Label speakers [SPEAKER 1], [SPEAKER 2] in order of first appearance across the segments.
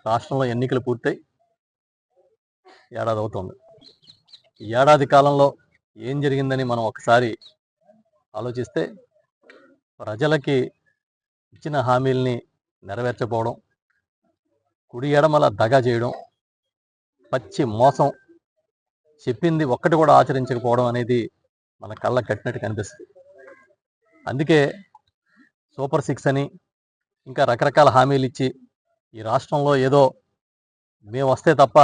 [SPEAKER 1] రాష్ట్రంలో ఎన్నికలు పూర్తయి ఏడాది అవుతుంది. ఈ ఏడాది కాలంలో ఏం జరిగిందని మనం ఒకసారి ఆలోచిస్తే ప్రజలకి ఇచ్చిన హామీల్ని నెరవేర్చకపోవడం, కుడి ఎడమల దగా చేయడం, పచ్చి మోసం, చెప్పింది ఒక్కటి కూడా ఆచరించకపోవడం అనేది మన కళ్ళ కట్టినట్టు కనిపిస్తుంది. అందుకే సూపర్ 6 అని ఇంకా రకరకాల హామీలు ఇచ్చి ఈ రాష్ట్రంలో ఏదో మేము వస్తే తప్ప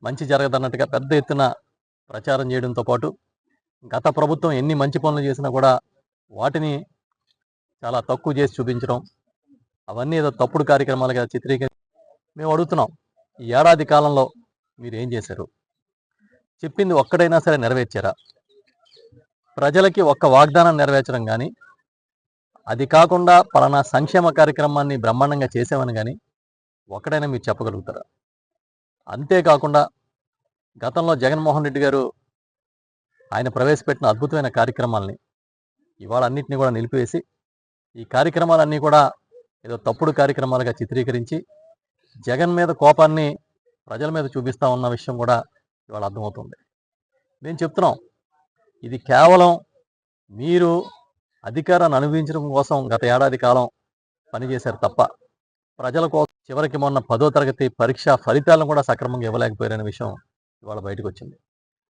[SPEAKER 1] మంచి జరగదన్నట్టుగా పెద్ద ఎత్తున ప్రచారం చేయడంతో పాటు గత ప్రభుత్వం ఎన్ని మంచి పనులు చేసినా కూడా వాటిని చాలా తక్కువ చేసి చూపించడం, అవన్నీ ఏదో తప్పుడు కార్యక్రమాలుగా మేము అడుగుతున్నాం, ఈ ఏడాది కాలంలో మీరు ఏం చేశారు? చెప్పింది ఒక్కడైనా సరే నెరవేర్చారా? ప్రజలకి ఒక్క వాగ్దానం నెరవేర్చడం కానీ, అది కాకుండా పలానా సంక్షేమ కార్యక్రమాన్ని బ్రహ్మాండంగా చేసామని కానీ ఒక్కడైనా మీరు చెప్పగలుగుతారా? అంతేకాకుండా గతంలో జగన్మోహన్ రెడ్డి గారు ఆయన ప్రవేశపెట్టిన అద్భుతమైన కార్యక్రమాలని ఇవాళ అన్నింటినీ కూడా నిలిపివేసి ఈ కార్యక్రమాలన్నీ కూడా ఏదో తప్పుడు కార్యక్రమాలుగా చిత్రీకరించి జగన్ మీద కోపాన్ని ప్రజల మీద చూపిస్తూ ఉన్న విషయం కూడా ఇవాళ అర్థమవుతుంది. మేము చెప్తున్నాం, ఇది కేవలం మీరు అధికారాన్ని అనుభవించడం కోసం గత ఏడాది కాలం పనిచేశారు తప్ప ప్రజల కోసం చివరికి మొన్న 10వ తరగతి పరీక్ష ఫలితాలను కూడా సక్రమంగా ఇవ్వలేకపోయారనే విషయం ఇవాళ బయటకు వచ్చింది.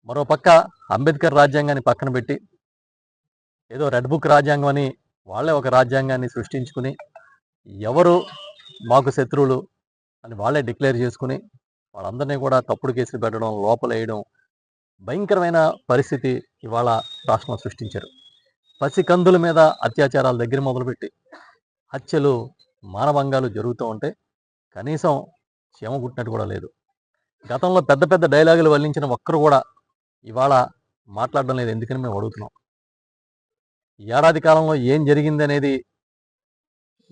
[SPEAKER 1] మరోపక్క అంబేద్కర్ రాజ్యాంగాన్ని పక్కన పెట్టి ఏదో రెడ్ బుక్ రాజ్యాంగం అని వాళ్ళే ఒక రాజ్యాంగాన్ని సృష్టించుకుని ఎవరు మాకు శత్రువులు అని వాళ్ళే డిక్లేర్ చేసుకుని వాళ్ళందరినీ కూడా తప్పుడు కేసులు పెట్టడం, లోపలేయడం, భయంకరమైన పరిస్థితి ఇవాళ రాష్ట్రంలో సృష్టించారు. పసికందుల మీద అత్యాచారాల దగ్గర మొదలుపెట్టి హత్యలు, మానభంగాలు జరుగుతూ ఉంటే కనీసం క్షేమ గుట్టినట్టు కూడా లేదు. గతంలో పెద్ద పెద్ద డైలాగులు వల్లించిన ఒక్కరు కూడా ఇవాళ మాట్లాడడం లేదు. ఎందుకని మేము అడుగుతున్నాం. ఈ ఏడాది కాలంలో ఏం జరిగింది అనేది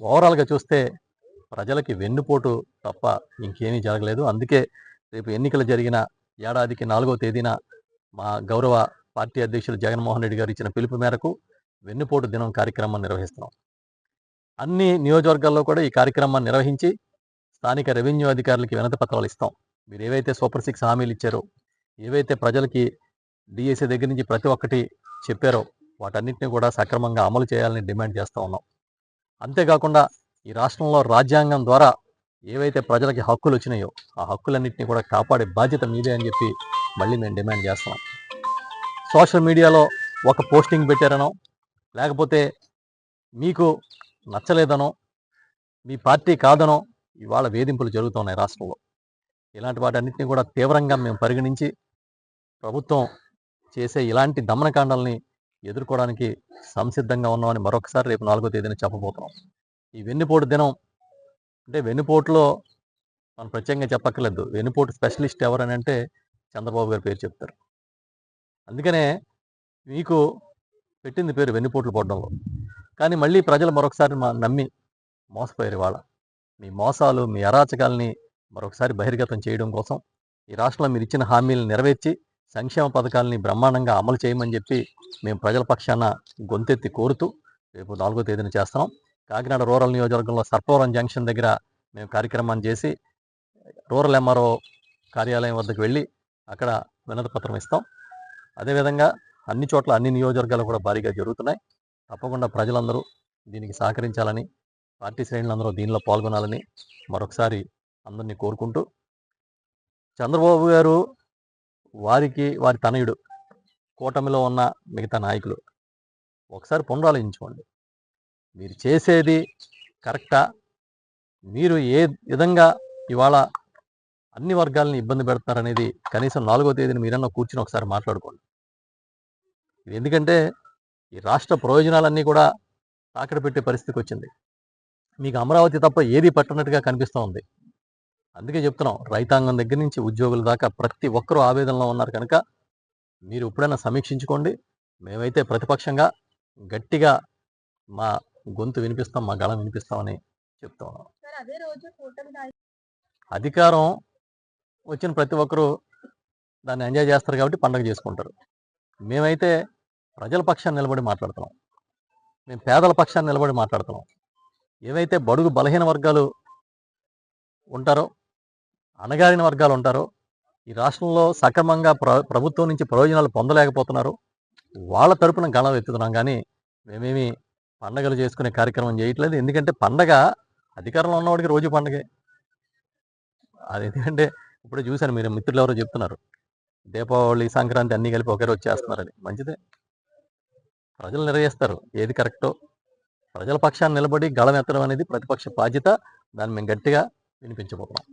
[SPEAKER 1] ఓవరాల్గా చూస్తే ప్రజలకి వెన్నుపోటు తప్ప ఇంకేమీ జరగలేదు. అందుకే రేపు ఎన్నికలు జరిగిన ఏడాదికి 4వ తేదీన మా గౌరవ పార్టీ అధ్యక్షులు జగన్మోహన్ రెడ్డి గారు ఇచ్చిన పిలుపు మేరకు వెన్నుపోటు దినం కార్యక్రమాన్ని నిర్వహిస్తున్నాం. అన్ని నియోజకవర్గాల్లో కూడా ఈ కార్యక్రమాన్ని నిర్వహించి స్థానిక రెవెన్యూ అధికారులకి వినతి పత్రాలు ఇస్తాం. మీరు ఏవైతే సూపర్ 6 హామీలు ఇచ్చారో, ఏవైతే ప్రజలకి డిఎస్సి దగ్గర నుంచి ప్రతి ఒక్కటి చెప్పారో వాటన్నిటిని కూడా సక్రమంగా అమలు చేయాలని డిమాండ్ చేస్తూ ఉన్నాం. అంతేకాకుండా ఈ రాష్ట్రంలో రాజ్యాంగం ద్వారా ఏవైతే ప్రజలకి హక్కులు వచ్చినాయో ఆ హక్కులన్నింటినీ కూడా కాపాడే బాధ్యత మీదే అని చెప్పి మళ్ళీ మేము డిమాండ్ చేస్తున్నాం. సోషల్ మీడియాలో ఒక పోస్టింగ్ పెట్టారనో, లేకపోతే మీకు నచ్చలేదనో, మీ పార్టీ కాదనో ఇవాళ వేధింపులు జరుగుతున్నాయి రాష్ట్రంలో. ఇలాంటి వాటన్నిటిని కూడా తీవ్రంగా మేము పరిగణించి ప్రభుత్వం చేసే ఇలాంటి దమనకాండాలని ఎదుర్కోవడానికి సంసిద్ధంగా ఉన్నామని మరొకసారి రేపు 4వ తేదీన చెప్పబోతున్నాం. ఈ వెన్నుపోటు దినం అంటే వెన్నుపోటులో మనం ప్రత్యేకంగా చెప్పక్కర్లేదు. వెన్నుపోటు స్పెషలిస్ట్ ఎవరని అంటే చంద్రబాబు గారి పేరు చెప్తారు. అందుకనే మీకు పెట్టింది పేరు వెన్నుపోట్లు పడడంలో. కానీ మళ్ళీ ప్రజలు మరొకసారి నమ్మి మోసపోయారు. ఇవాళ మీ మోసాలు, మీ అరాచకాలని మరొకసారి బహిర్గతం చేయడం కోసం ఈ రాష్ట్రంలో మీరు ఇచ్చిన హామీలను నెరవేర్చి సంక్షేమ పథకాలని బ్రహ్మాండంగా అమలు చేయమని చెప్పి మేము ప్రజల పక్షాన గొంతెత్తి కోరుతూ రేపు 4వ తేదీన చేస్తాం. కాకినాడ రూరల్ నియోజకవర్గంలో సర్పవరం జంక్షన్ దగ్గర మేము కార్యక్రమాన్ని చేసి రూరల్ ఎంఆర్ఓ కార్యాలయం వద్దకు వెళ్ళి అక్కడ వినతి పత్రం ఇస్తాం. అదేవిధంగా అన్ని చోట్ల అన్ని నియోజకవర్గాలు కూడా భారీగా జరుగుతున్నాయి. తప్పకుండా ప్రజలందరూ దీనికి సహకరించాలని, పార్టీ శ్రేణులందరూ దీనిలో పాల్గొనాలని మరొకసారి అందరినీ కోరుకుంటూ, చంద్రబాబు గారు వారి తనయుడు కూటమిలో ఉన్న మిగతా నాయకులు ఒకసారి పునరాలోచించుకోండి. మీరు చేసేది కరెక్టా? మీరు ఏ విధంగా ఇవాళ అన్ని వర్గాలని ఇబ్బంది పెడుతున్నారనేది కనీసం 4వ తేదీన మీరన్నా కూర్చుని ఒకసారి మాట్లాడుకోండి. ఎందుకంటే ఈ రాష్ట్ర ప్రయోజనాలన్నీ కూడా తాకడ పెట్టే పరిస్థితికి వచ్చింది. మీకు అమరావతి తప్ప ఏది పట్టనట్టుగా కనిపిస్తూ ఉంది. అందుకే చెప్తున్నాం, రైతాంగం దగ్గర నుంచి ఉద్యోగుల దాకా ప్రతి ఒక్కరూ ఆవేదనలో ఉన్నారు కనుక మీరు ఎప్పుడైనా సమీక్షించుకోండి. మేమైతే ప్రతిపక్షంగా గట్టిగా మా గొంతు వినిపిస్తాం, మా గళం వినిపిస్తామని చెప్తా ఉన్నాం. అధికారం వచ్చిన ప్రతి ఒక్కరూ దాన్ని ఎంజాయ్ చేస్తారు కాబట్టి పండగ చేసుకుంటారు. మేమైతే ప్రజల పక్షాన్ని నిలబడి మాట్లాడుతున్నాం. మేము పేదల పక్షాన్ని నిలబడి మాట్లాడుతున్నాం. ఏవైతే బడుగు బలహీన వర్గాలు ఉంటారో, అణగారిన వర్గాలు ఉంటారో, ఈ రాష్ట్రంలో సక్రమంగా ప్రభుత్వం నుంచి ప్రయోజనాలు పొందలేకపోతున్నారు, వాళ్ళ తరపున గళం ఎత్తుతున్నాం. కానీ మేమేమి పండగలు చేసుకునే కార్యక్రమం చేయట్లేదు. ఎందుకంటే పండగ అధికారంలో ఉన్నవాడికి రోజు పండగే. అది ఎందుకంటే ఇప్పుడే చూశాను, మీరు మిత్రులు ఎవరో చెప్తున్నారు దీపావళి, సంక్రాంతి అన్నీ కలిపి ఒకే రోజు చేస్తున్నారని. మంచిదే, ప్రజలు నిర్ణయిస్తారు ఏది కరెక్టో. ప్రజల పక్షాన్ని నిలబడి గళం ఎత్తడం అనేది ప్రతిపక్ష బాధ్యత. దాన్ని మేము గట్టిగా వినిపించబోతున్నాం.